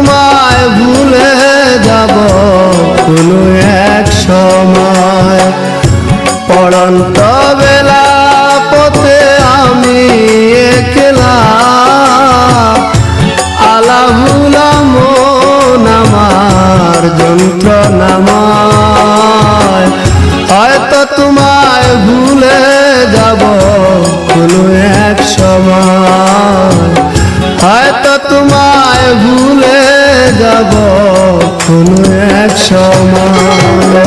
তোমায় ভুলে যাব কোনো এক সময়। পড়ন্ত বেলা পথে আমি একলা, আলাহুলা মন আমার যন্ত্রণাময়। হয়তো তোমায় ভুলে যাব কোনো এক সময়, হয়তো তোমায় ভুলে যাব কোনো এক সময়।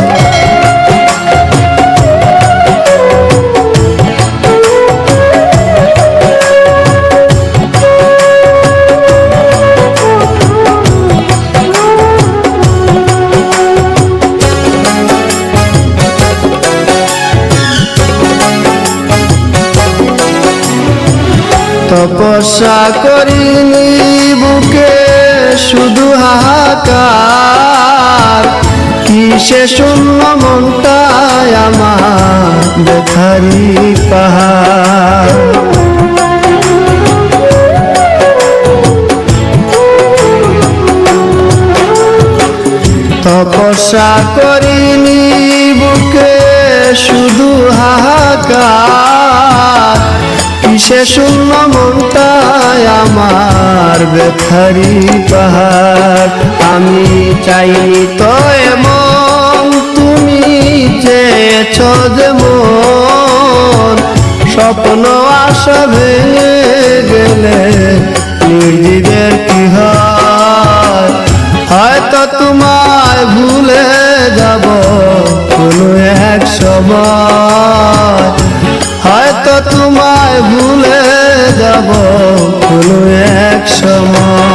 তপস্যা করিনি বুকে শুধু হাহাকার, কিসে শূন্য মনটায় আমার ব্যথারি পাহাড়। তপস্যা করিনি বুকে শুধু হাহাকার, কিসে শূন্য মনটায় আমার ব্যথারি পাহাড়। আমি চাইনি তো এমন, তুমি চেয়েছ যেমন, স্বপ্ন আশা ভেঙে গেলে নির্জীবের কি হয়। হয়তো তোমায় ভুলে যাব কোনো এক সময়, হয়তো তোমায় ভুলে যাব কোনো এক সময়।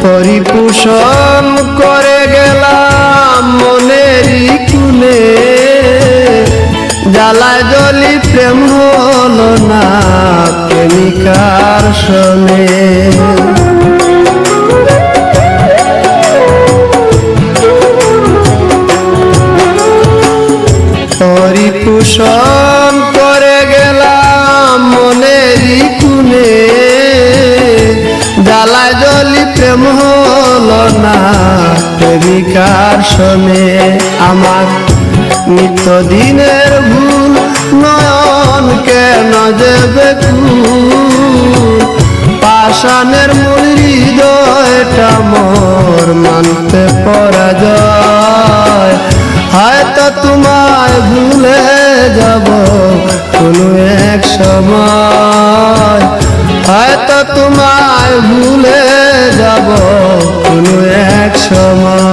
পরিপোষণ করে গেলাম মনেরই কুলে, জ্বালায় জ্বলি প্রেম হলো না প্রেমিকার শোনে। পরিপোষণ করে গেলাম মনেরই কুলে, জ্বালায় জ্বলি প্রেম হলো না প্রেমিকার শোনে। আমার নিত্যদিনের ভুল নয়ন কেন যে বেকুল, পাষাণের মূল হৃদয়টা মোর মানতে পরাজয়। হয়তো তোমায় ভুলে যাব কোনো এক সময়, হয়তো তোমায় ভুলে যাব কোনো এক সময়।